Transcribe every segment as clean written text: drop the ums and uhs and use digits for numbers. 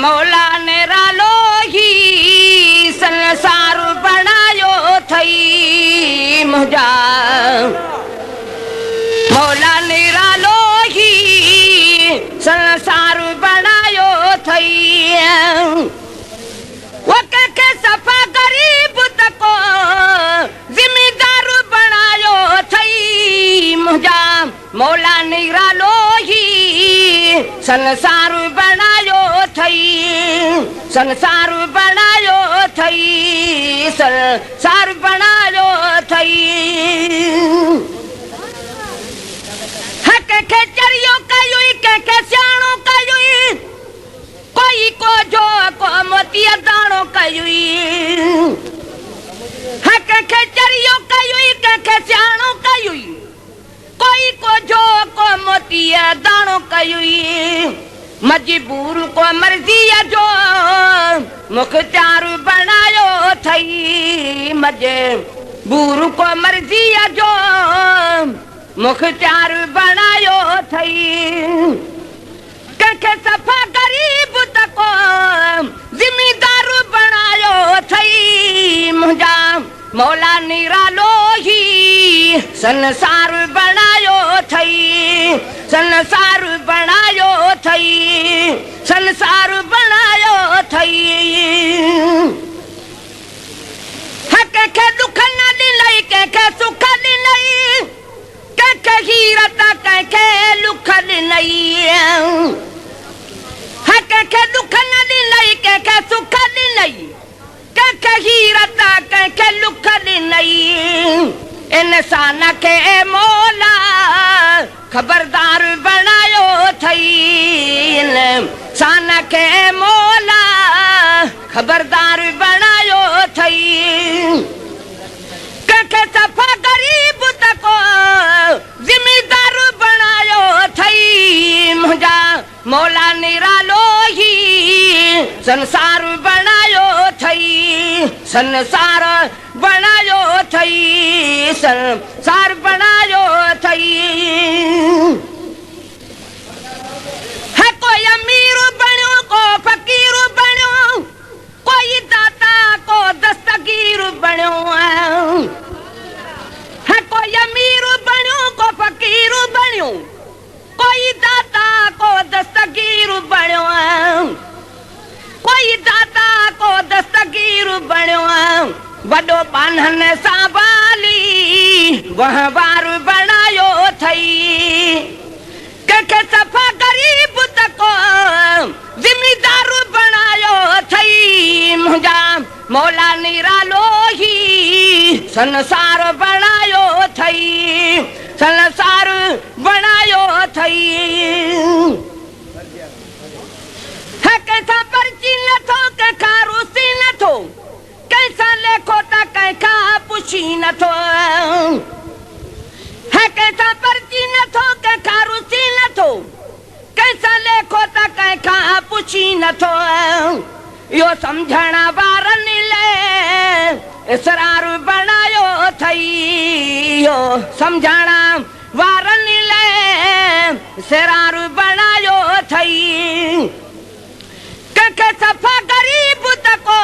मौला निरालो ही संसार बनायो थई मुझा मौला निरालो ही संसार बनायो थई वो के सफा गरीब तको जिम्मेदार बनायो थई मुझा मौला निरालो ही संसार बनायो थई संसार बनायो थई संसार बनायो थई हक के चरियो कयुई के सियाणो कयुई कोई को जो को मोतिया दाणो कयुई हक के चरियो कयुई के सियाणो कयुई कोई को जो को मोतिया दाणो कयुई मजबूर को मर्जी जो मुख्तार बनायो थई मजबूर को मर्जी जो मुख्तार बनायो थई के सफा गरीब तको जिम्मेदार बनायो थई मुझा मौला निरालो ही संसार बनायो थई संसार बनायो थई संसार बनायो थई हक के दुख न दिलई के सुख दिलई के हीरत के लुख दिलई हक के दुख न दिलई के सुख दिलई के हीरत के लुख दिलई इंसान के मौला खबरदार बनायो थई इंसान के मौला खबरदार बनायो थई के सफा गरीब तको जिम्मेदार बनायो थई मुझा मौला निरालो ही संसार बनायो थई संसार बनायो थई संसार बनायो थई है कोई अमीर बनो को फकीर बनो कोई दाता को दस्तगीर बनो है कोई अमीर बनो को फकीर बनो कोई दाता को दस्तगीर बनो कोई दाता को दस्तगीर बनो वडो पानन साबाली वह बार बनायो थई के सफा गरीब तको जिम्मेदार बनायो थई मुझा मौला निरालो ही संसार बनायो थई संसार बनायो थई है कैसा पर्ची न थो के खारूसी न थो कैसा लेखो ता कैसा पुछी न थो है कैसा पर्ची न थो के खारूसी न थो कैसा लेखो ता कैसा पुछी न थो यो समझण वारनि ले इसरार बनायो थई यो समझण वारनि ले इसरार बनायो थई के सफा गरीब तको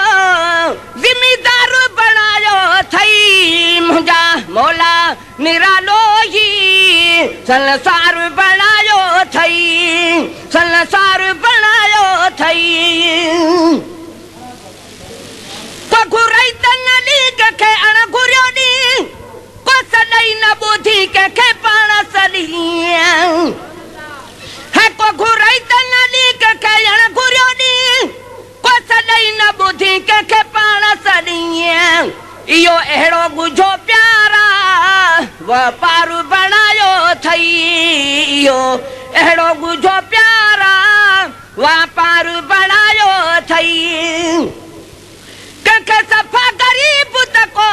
जिम्मेदार बनायो थई मुझा मौला निरालो ही संसार बनायो थई संसार बनायो थई को घुरई तन लीग के अण घुरियो दी को सदई न बुधी के पाण सली है को घुरई तन लीग के अण घुरियो दी को सदई न बुधी के पाण सली इयो एड़ो गुझो प्यारा वापार बनायो थई इयो एड़ो गुझो प्यारा वापार बनायो थई के सफा गरीब तको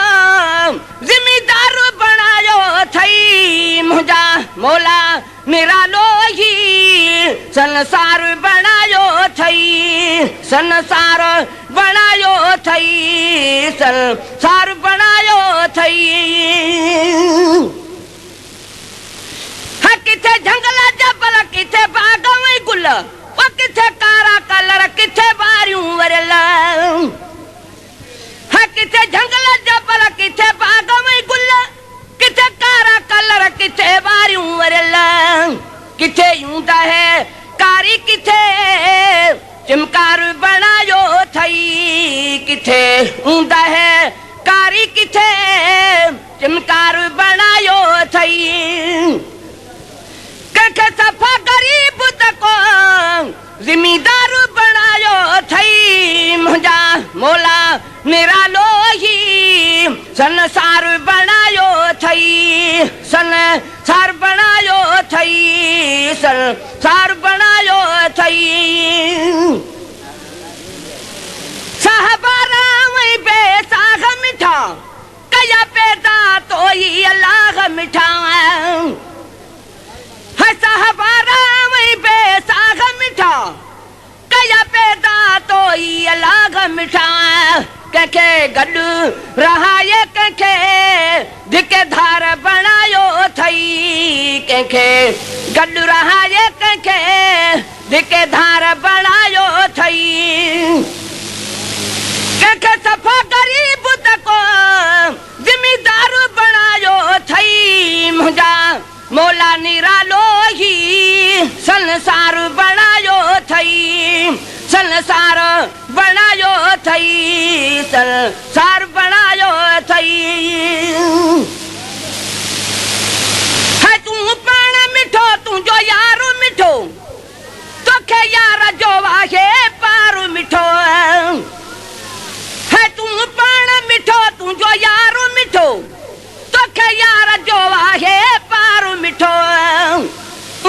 जिम्मेदार बनायो थई मुझा मौला निरालो ही संसार बनायो थई संसार बनायो थई संसार बनायो थई हा किथे जंगल जबल किथे बाग में गुल वो किथे कारा कलर किथे बारियूं वरियल है किथे जंगल जबल किथे बाग में गुल किथे कारा कलर किथे बारियूं वरियल किथे यूंदा है कारी किथे चिमकार बनायो थई किथे ऊंदा है कारी किथे चिमकार बनायो थई कंहिंखे सफ़ा गरीब तको ज़िमीदार बनायो थई मुंहिंजा मौला निरालो ही संसार बनायो थई संसार बनायो थई संसार बनायो थई साहबारा वही बेसाग मिठा कया पैदा तो ही अल्लाह मिठा है साहबारा वही बेसाग मिठा कया पैदा तो ही अल्लाह मिठा कंहिंखे गॾु रहाए कंहिंखे धिके धार बनायो थई कंहिंखे गॾु रहाए कंहिंखे धिके धार बनायो थई कंहिंखे सफ़ा गरीब तको ज़िमीदार बनायो थई मुंहिंजा मौला निरालो ही संसार बनायो थई संसार बनायो थई संसार बनायो थई है तूं पाण मिठो तुंहिंजो यार मिठो तोखे यार जो आहे पार मिठो है तूं पाण मिठो तुंहिंजो यार मिठो तोखे यार जो आहे पार मिठो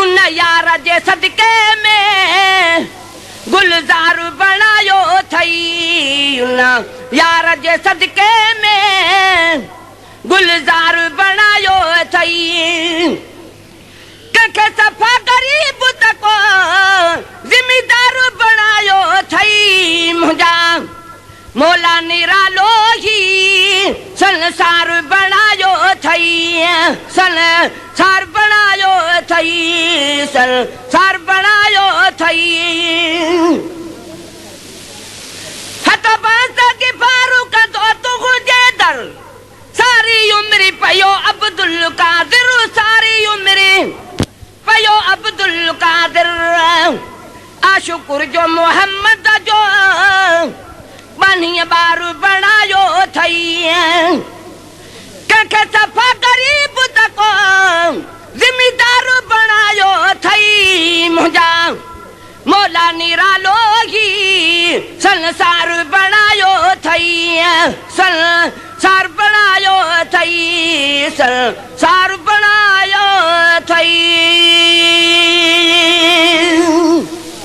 उन यार जे सदके में गुलजार बनायो थई उन यार जे सदके में गुलजार बनायो थई कंहिंखे सफ़ा गरीब तको ज़िमीदार बनायो थई मुंहिंजा मौला निरालो ही संसार बनायो थई संसार बनायो थई संसार बनायो थई हथ बांस की फारूक तो तू जेदर सारी उम्र पयो अब्दुल कादिर सारी उम्र पयो अब्दुल कादिर आशुकुर जो मोहम्मद जो बानी बार बनायो थई कंहिंखे सफ़ा गरीब तको ज़िमीदार बनायो थई मुंहिंजा मौला निरालो ही संसार बनायो थई संसार बनायो थई संसार